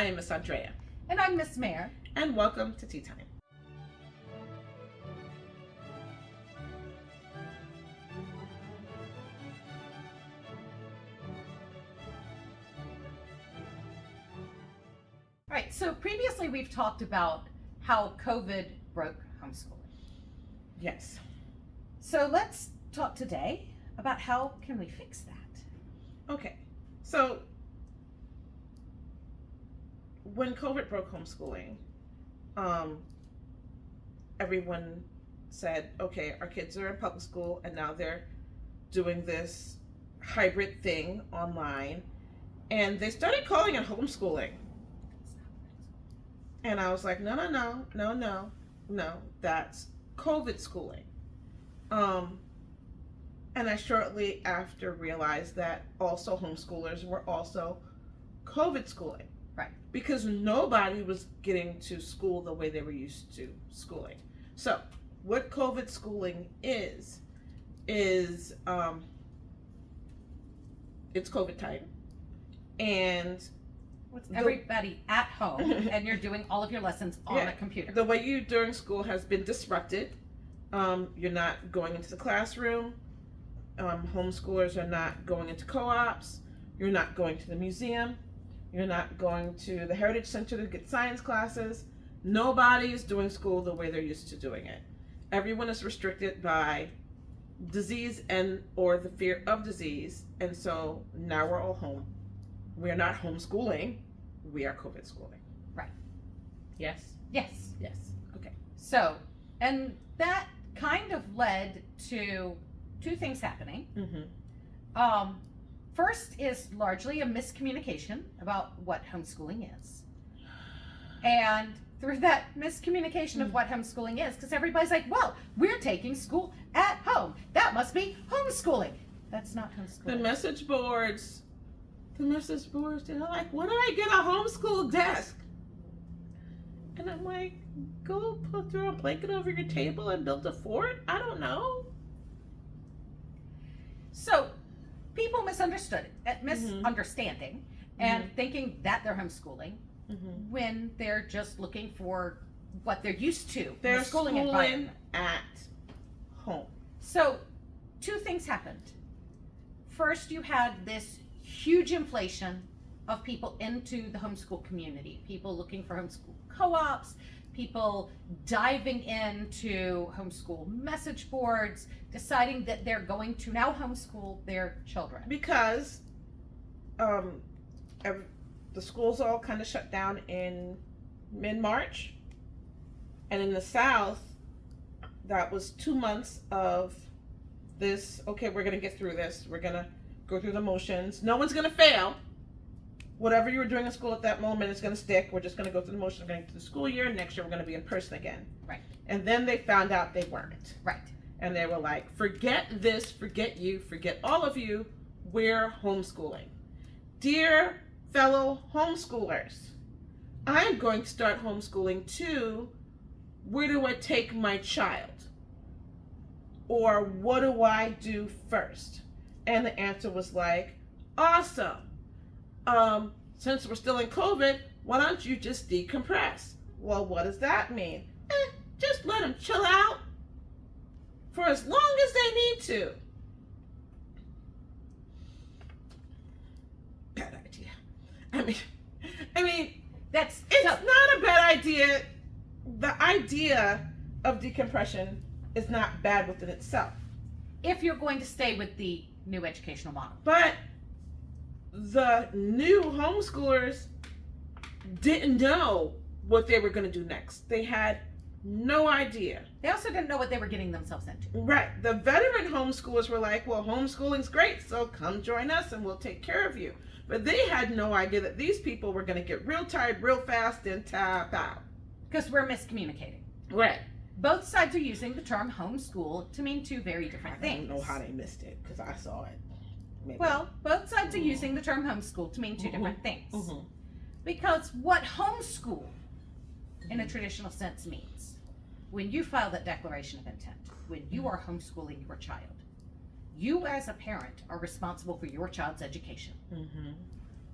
I am Miss Andrea. And I'm Miss Mere. And welcome to Tea Time. All right, so previously we've talked about how COVID broke homeschooling. Yes. So let's talk today about how can we fix that. Okay, so when COVID broke homeschooling, everyone said, okay, our kids are in public school and now they're doing this hybrid thing online, and they started calling it homeschooling. And I was like, no, that's COVID schooling. And I shortly after realized that also homeschoolers were also COVID schooling. Right. Because nobody was getting to school the way they were used to schooling. So what COVID schooling is it's COVID time. And with everybody at home and you're doing all of your lessons on a computer. The way you during school has been disrupted. You're not going into the classroom. Homeschoolers are not going into co-ops. You're not going to the museum. You're not going to the Heritage Center to get science classes. Nobody is doing school the way they're used to doing it. Everyone is restricted by disease and or the fear of disease. And so now we're all home. We're not homeschooling. We are COVID schooling. Right. Yes? Yes. Yes. Okay. So, and that kind of led to two things happening. Mm-hmm. First is largely a miscommunication about what homeschooling is. And through that miscommunication of what homeschooling is, because everybody's like, well, we're taking school at home. That must be homeschooling. That's not homeschooling. The message boards, they're like, when do I get a homeschool desk? And I'm like, go throw a blanket over your table and build a fort? I don't know. So people misunderstood it, misunderstanding and thinking that they're homeschooling when they're just looking for what they're used to. They're the schooling at home. So two things happened. First, you had this huge inflation of people into the homeschool community, people looking for homeschool co-ops, people diving into homeschool message boards, deciding that they're going to now homeschool their children. Because the schools all kind of shut down in mid-March. And in the South, that was 2 months of this, okay, we're going to get through this. We're going to go through the motions. No one's going to fail. Whatever you were doing in school at that moment is going to stick. We're just going to go through the motions. We're going to get to the school year. Next year, we're going to be in person again. Right. And then they found out they weren't. Right. And they were like, forget this, forget you, forget all of you. We're homeschooling. Dear fellow homeschoolers, I'm going to start homeschooling too. Where do I take my child? Or what do I do first? And the answer was like, awesome. Since we're still in COVID, why don't you just decompress? Well, what does that mean? Just let them chill out for as long as they need to. Bad idea. I mean, it's not a bad idea. The idea of decompression is not bad within itself. If you're going to stay with the new educational model. But the new homeschoolers didn't know what they were going to do next. They had no idea. They also didn't know what they were getting themselves into. Right. The veteran homeschoolers were like, well, homeschooling's great, so come join us and we'll take care of you. But they had no idea that these people were going to get real tired real fast and tap out. Because we're miscommunicating. Right. Both sides are using the term homeschool to mean two very different things. I don't know how they missed it because I saw it. Maybe. Well, both sides are using the term homeschool to mean two different things. Because what homeschool in a traditional sense means, when you file that declaration of intent, when you are homeschooling your child, you as a parent are responsible for your child's education.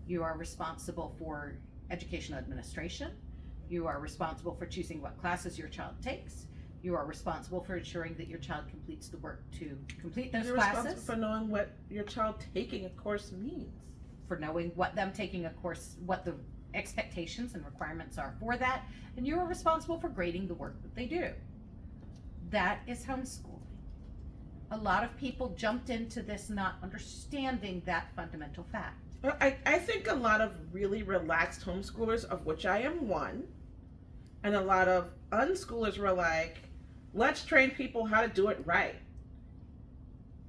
You are responsible for educational administration. You are responsible for choosing what classes your child takes. You are responsible for ensuring that your child completes the work to complete those You're classes. responsible for knowing what your child taking a course means. For knowing what them taking a course, what the expectations and requirements are for that. And you are responsible for grading the work that they do. That is homeschooling. A lot of people jumped into this not understanding that fundamental fact. Well, I think a lot of really relaxed homeschoolers, of which I am one, and a lot of unschoolers were like, let's train people how to do it right.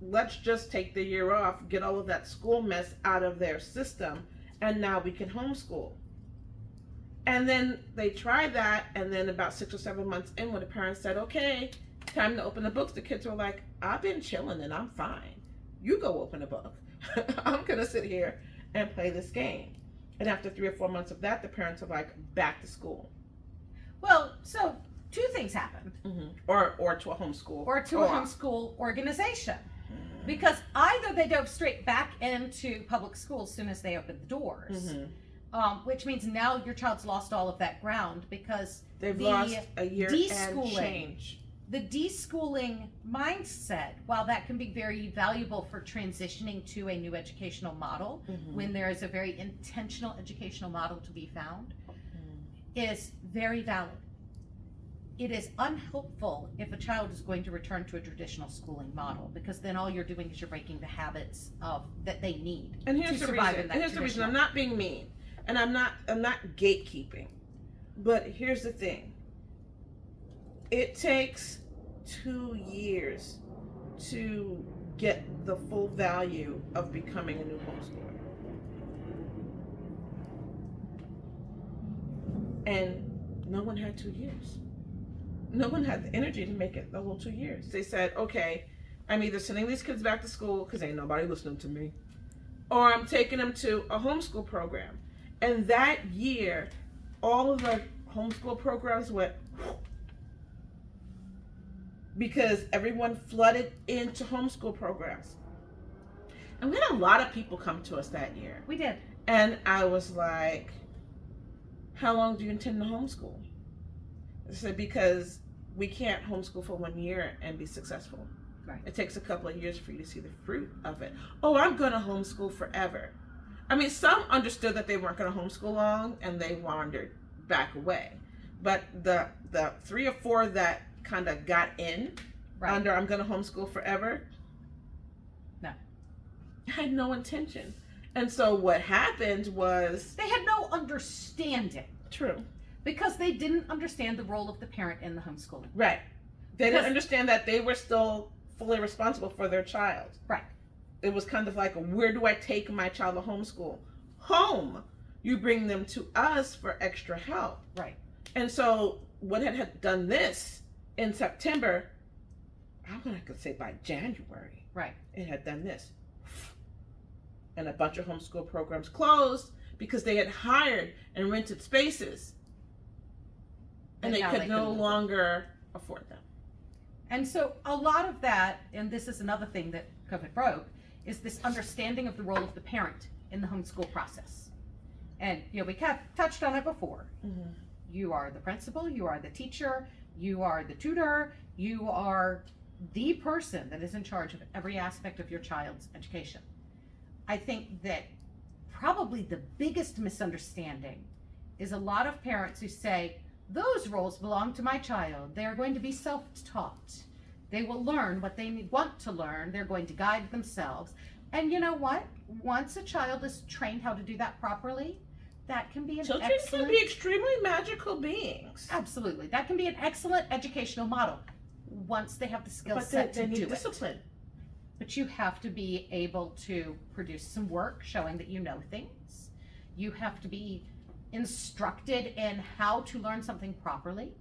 Let's just take the year off, get all of that school mess out of their system, and now we can homeschool. And then they tried that, and then about 6 or 7 months in, when the parents said, okay, time to open the books, the kids were like, I've been chilling and I'm fine. You go open a book. I'm gonna sit here and play this game. And after 3 or 4 months of that, the parents are like, back to school. Well, so 2 things happened. Or to a homeschool. Or to a homeschool organization. Because either they dove straight back into public school as soon as they opened the doors, which means now your child's lost all of that ground because they've lost a year and change. The deschooling mindset, while that can be very valuable for transitioning to a new educational model, when there is a very intentional educational model to be found, is very valid. It is unhelpful if a child is going to return to a traditional schooling model, because then all you're doing is you're breaking the habits of that they need to survive in that. Here's the reason. I'm not being mean, and I'm not gatekeeping, but here's the thing. It takes 2 years to get the full value of becoming a new homeschooler. And no one had 2 years. No one had the energy to make it the whole 2 years. They said, okay, I'm either sending these kids back to school because ain't nobody listening to me, or I'm taking them to a homeschool program. And that year, all of the homeschool programs went because everyone flooded into homeschool programs. And we had a lot of people come to us that year. We did. And I was like, how long do you intend to homeschool? I said, because we can't homeschool for 1 year and be successful. Right. It takes a couple of years for you to see the fruit of it. Oh, I'm going to homeschool forever. I mean, some understood that they weren't going to homeschool long and they wandered back away. But the 3 or 4 that kind of got in under I'm going to homeschool forever, no, had no intention. And so what happened was they had no understanding. True. Because they didn't understand the role of the parent in the homeschooling. Right. They didn't understand that they were still fully responsible for their child. Right. It was kind of like, where do I take my child to homeschool? Home. You bring them to us for extra help. Right. And so when it had done this in September, I could say by January, right, it had done this. And a bunch of homeschool programs closed because they had hired and rented spaces. And they could no longer afford them. And so a lot of that, and this is another thing that COVID broke, is this understanding of the role of the parent in the homeschool process. And, you know, we touched on it before. You are the principal, you are the teacher, you are the tutor, you are the person that is in charge of every aspect of your child's education. I think that probably the biggest misunderstanding is a lot of parents who say, those roles belong to my child. They are going to be self-taught. They will learn what they want to learn. They're going to guide themselves. And you know what? Once a child is trained how to do that properly, that can be an Children can be extremely magical beings. Absolutely. That can be an excellent educational model once they have the skill set to do discipline. But you have to be able to produce some work showing that you know things. You have to be instructed in how to learn something properly.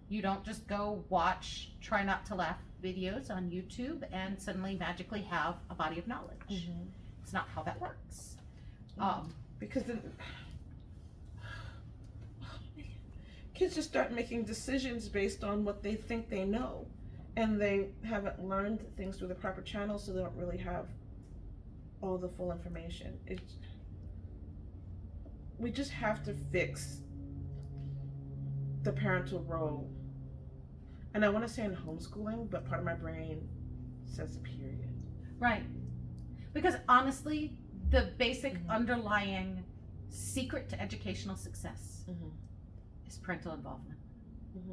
You don't just go watch Try Not to Laugh videos on YouTube and suddenly magically have a body of knowledge. It's not how that works. Because kids just start making decisions based on what they think they know, and they haven't learned things through the proper channels, so they don't really have all the full information. we just have to fix the parental role. And I want to say in homeschooling, but part of my brain says period. Right. Because honestly, the basic underlying secret to educational success is parental involvement.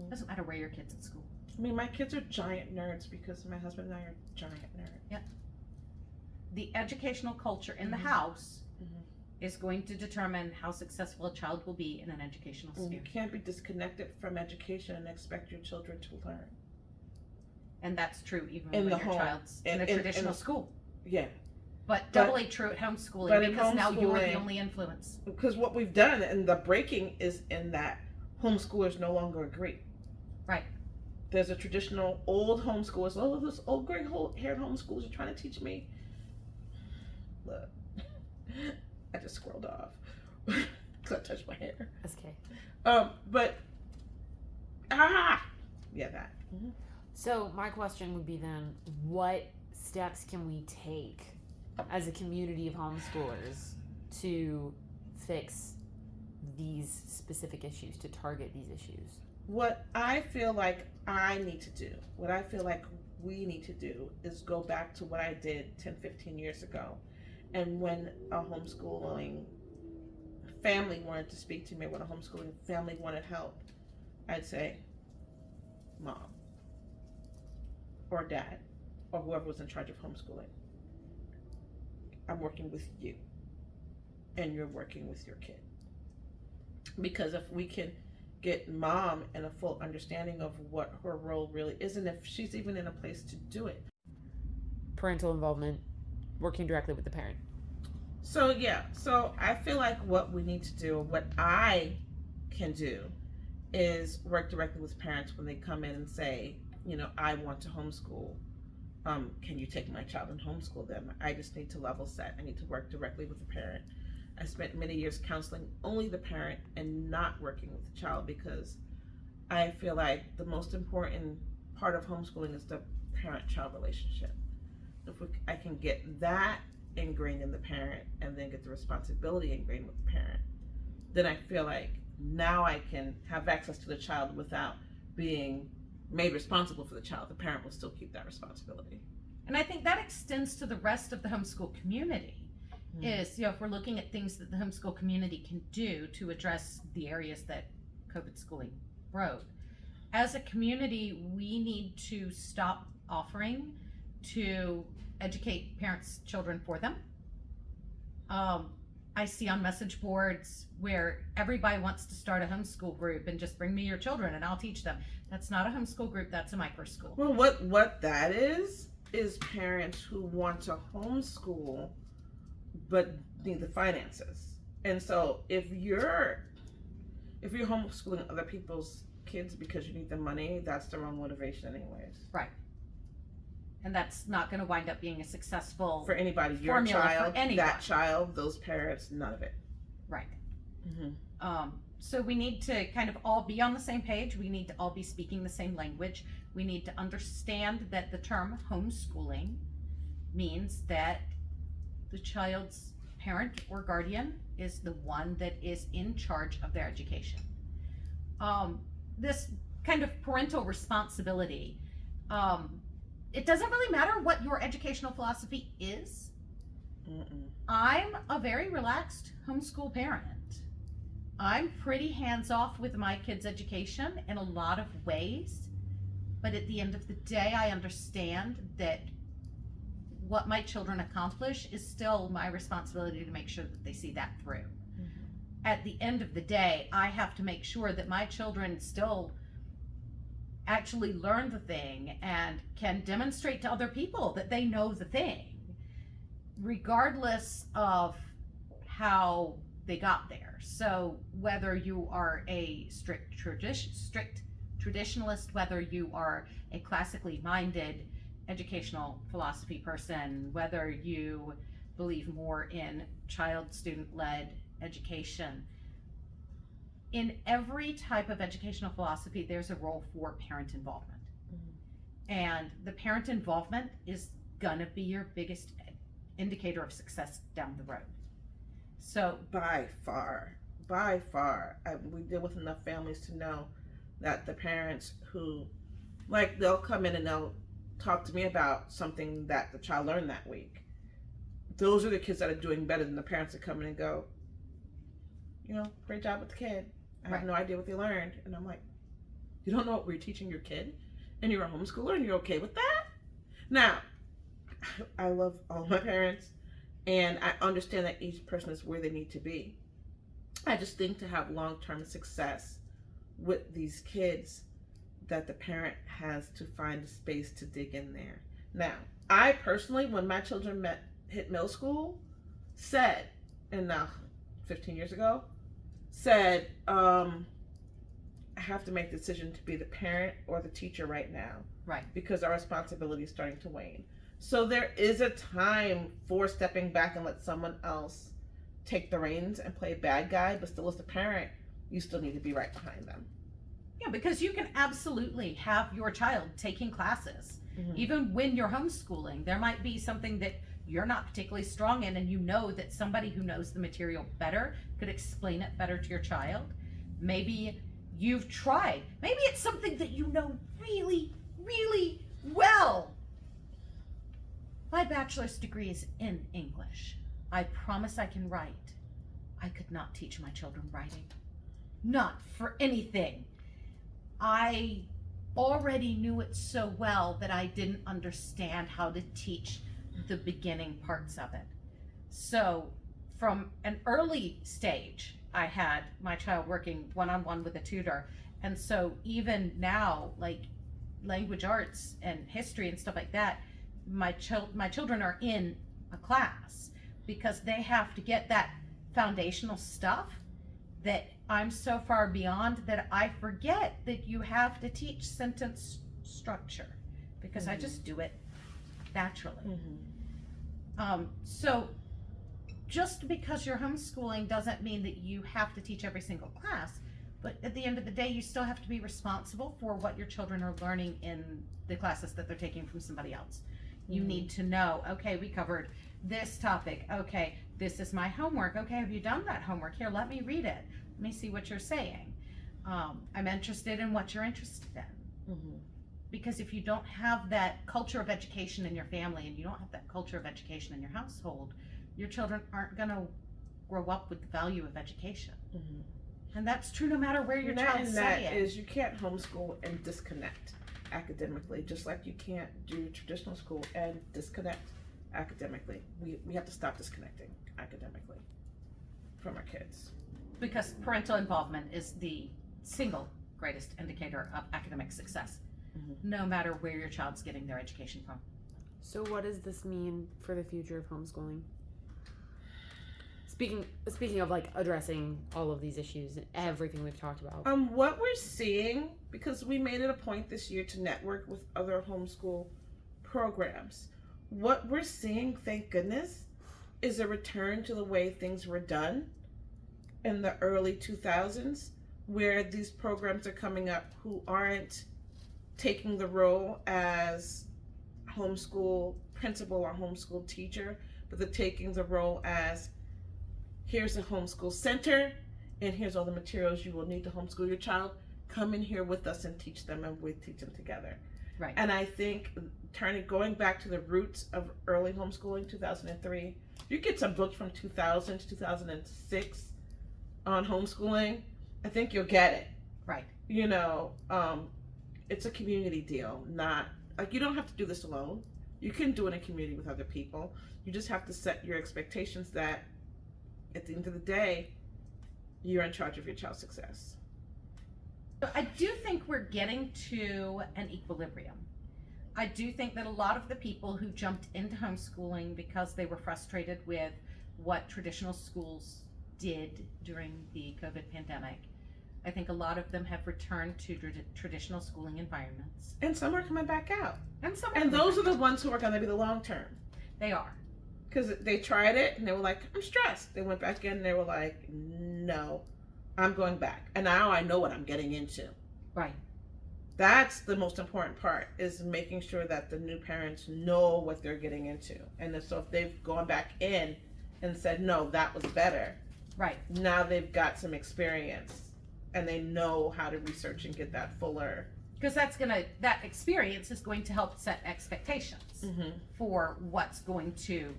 Doesn't matter where your kid's at school. I mean, my kids are giant nerds because my husband and I are giant nerds. Yep. The educational culture in the house is going to determine how successful a child will be in an educational sphere. You can't be disconnected from education and expect your children to learn. And that's true even In when the your home. child's in a traditional school. Yeah. But doubly true at homeschooling because now you're the only influence. Because what we've done, and the breaking is in that homeschoolers no longer agree. Right. There's a traditional old homeschoolers, oh, those old gray haired homeschoolers are trying to teach me. Look, I just squirreled off because I touched my hair. That's okay. But, yeah, that. So my question would be then, what steps can we take as a community of homeschoolers to fix these specific issues, to target these issues? What I feel like I need to do, what I feel like we need to do is go back to what I did 10, 15 years ago. And when a homeschooling family wanted to speak to me, when a homeschooling family wanted help, I'd say, Mom, or Dad, or whoever was in charge of homeschooling, I'm working with you, and you're working with your kid. Because if we can get Mom in a full understanding of what her role really is, and if she's even in a place to do it. Parental involvement, working directly with the parent. So I feel like what we need to do, what I can do, is work directly with parents when they come in and say, I want to homeschool. Can you take my child and homeschool them? I just need to level set. I need to work directly with the parent. I spent many years counseling only the parent and not working with the child because I feel like the most important part of homeschooling is the parent-child relationship. If I can get that ingrained in the parent and then get the responsibility ingrained with the parent, then I feel like now I can have access to the child without being made responsible for the child. The parent will still keep that responsibility. And I think that extends to the rest of the homeschool community. Is, if we're looking at things that the homeschool community can do to address the areas that COVID schooling broke. As a community, we need to stop offering to educate parents' children for them. I see on message boards where everybody wants to start a homeschool group and just bring me your children and I'll teach them. That's not a homeschool group, that's a micro school. Well, what that is parents who want to homeschool but need the finances. And so if you're homeschooling other people's kids because you need the money, that's the wrong motivation anyways. Right. And that's not going to wind up being a successful for anybody, your child, that child, those parents, none of it. Right. So we need to kind of all be on the same page. We need to all be speaking the same language. We need to understand that the term homeschooling means that the child's parent or guardian is the one that is in charge of their education. This kind of parental responsibility, it doesn't really matter what your educational philosophy is. I'm a very relaxed homeschool parent. I'm pretty hands-off with my kids' education in a lot of ways, but at the end of the day, I understand that what my children accomplish is still my responsibility to make sure that they see that through. At the end of the day, I have to make sure that my children still actually learn the thing and can demonstrate to other people that they know the thing, regardless of how they got there. So whether you are a strict traditionalist, whether you are a classically minded educational philosophy person, whether you believe more in child student-led education, in every type of educational philosophy, there's a role for parent involvement. And the parent involvement is gonna be your biggest indicator of success down the road. So by far, by far, we deal with enough families to know that the parents who, like, they'll come in and they'll talk to me about something that the child learned that week. Those are the kids that are doing better than the parents that come in and go, great job with the kid. I have no idea what they learned. And I'm like, you don't know what we're teaching your kid? And you're a homeschooler and you're okay with that? Now, I love all my parents and I understand that each person is where they need to be. I just think to have long-term success with these kids that the parent has to find a space to dig in there. Now, I personally, when my children hit middle school, said, and now 15 years ago, said, I have to make the decision to be the parent or the teacher right now. Right. Because our responsibility is starting to wane. So there is a time for stepping back and let someone else take the reins and play bad guy, but still as the parent, you still need to be right behind them. Yeah, because you can absolutely have your child taking classes. Even when you're homeschooling, there might be something that you're not particularly strong in, and you know that somebody who knows the material better could explain it better to your child. Maybe you've tried. Maybe it's something that you know really, really well. My bachelor's degree is in English. I promise I can write. I could not teach my children writing. Not for anything. I already knew it so well that I didn't understand how to teach the beginning parts of it. So from an early stage, I had my child working one-on-one with a tutor. And so even now, like language arts and history and stuff like that, my children are in a class because they have to get that foundational stuff that I'm so far beyond that I forget that you have to teach sentence structure because I just do it naturally. So just because you're homeschooling doesn't mean that you have to teach every single class, but at the end of the day, you still have to be responsible for what your children are learning in the classes that they're taking from somebody else. You need to know, okay, we covered this topic. Okay, this is my homework. Okay, have you done that homework? Here, let me read it. Let me see what you're saying. I'm interested in what you're interested in. Because if you don't have that culture of education in your family and you don't have that culture of education in your household, your children aren't going to grow up with the value of education. And that's true no matter where your child's studying. That is, you can't homeschool and disconnect academically, just like you can't do traditional school and disconnect academically. We have to stop disconnecting academically from our kids. Because parental involvement is the single greatest indicator of academic success, no matter where your child's getting their education from. So what does this mean for the future of homeschooling? Speaking of like addressing all of these issues and everything we've talked about. What we're seeing, because we made it a point this year to network with other homeschool programs, what we're seeing, thank goodness, is a return to the way things were done in the early 2000s, where these programs are coming up who aren't taking the role as homeschool principal or homeschool teacher, but they're taking the role as, here's a homeschool center, and here's all the materials you will need to homeschool your child. Come in here with us and teach them, and we teach them together. Right. And I think going back to the roots of early homeschooling, 2003, you get some books from 2000 to 2006 on homeschooling, I think you'll get it. Right. It's a community deal, not like you don't have to do this alone. You can do it in community with other people. You just have to set your expectations that at the end of the day, you're in charge of your child's success. I do think we're getting to an equilibrium. I do think that a lot of the people who jumped into homeschooling because they were frustrated with what traditional schools did during the COVID pandemic, I think a lot of them have returned to traditional schooling environments. And some are coming back out. And those are the ones who are going to be the long term. They are. Because they tried it and they were like, I'm stressed. They went back in and they were like, no, I'm going back. And now I know what I'm getting into. Right. That's the most important part, is making sure that the new parents know what they're getting into. And so if they've gone back in and said, no, that was better, Right. Now they've got some experience and they know how to research and get that fuller. Because that experience is going to help set expectations for what's going to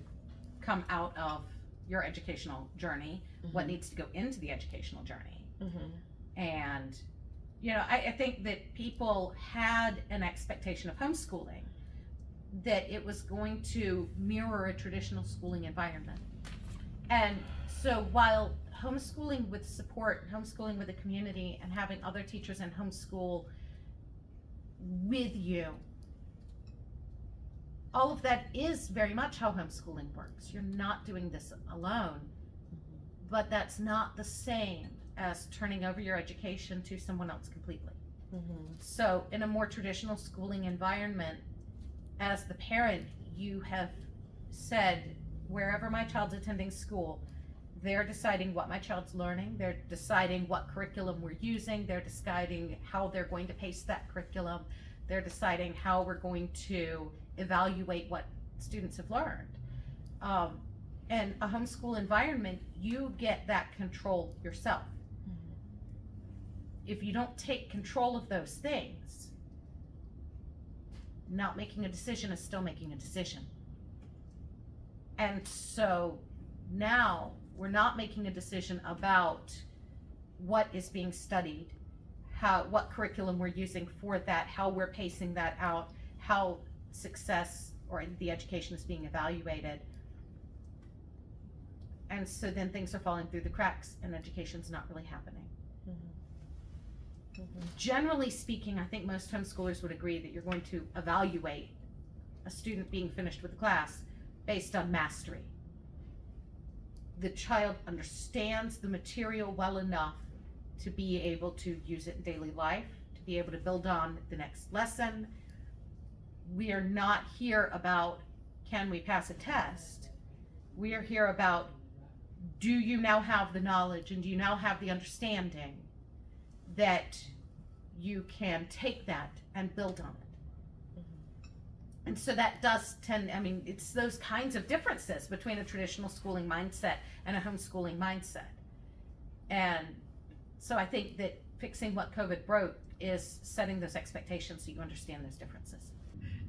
come out of your educational journey, what needs to go into the educational journey. And, you know, I think that people had an expectation of homeschooling that it was going to mirror a traditional schooling environment. And so while homeschooling with support, homeschooling with a community, and having other teachers in homeschool with you, all of that is very much how homeschooling works. You're not doing this alone, but that's not the same as turning over your education to someone else completely. So in a more traditional schooling environment, as the parent, you have said, wherever my child's attending school, they're deciding what my child's learning, they're deciding what curriculum we're using, they're deciding how they're going to pace that curriculum, they're deciding how we're going to evaluate what students have learned. And a homeschool environment, you get that control yourself. If you don't take control of those things, not making a decision is still making a decision. And so now we're not making a decision about what is being studied, what curriculum we're using for that, how we're pacing that out, how success or the education is being evaluated. And so then things are falling through the cracks and education's not really happening. Generally speaking, I think most homeschoolers would agree that you're going to evaluate a student being finished with the class based on mastery. The child understands the material well enough to be able to use it in daily life, to be able to build on the next lesson. We are not here about, can we pass a test? We are here about, do you now have the knowledge and do you now have the understanding that you can take that and build on it? And so that does tend, I mean, it's those kinds of differences between a traditional schooling mindset and a homeschooling mindset. And so I think that fixing what COVID broke is setting those expectations so you understand those differences.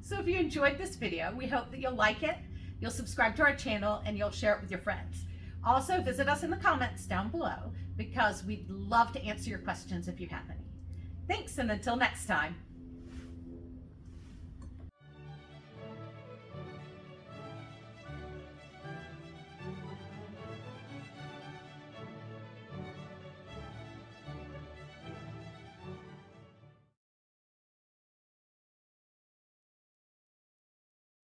So if you enjoyed this video, we hope that you'll like it, you'll subscribe to our channel, and you'll share it with your friends. Also, visit us in the comments down below because we'd love to answer your questions if you have any. Thanks, and until next time.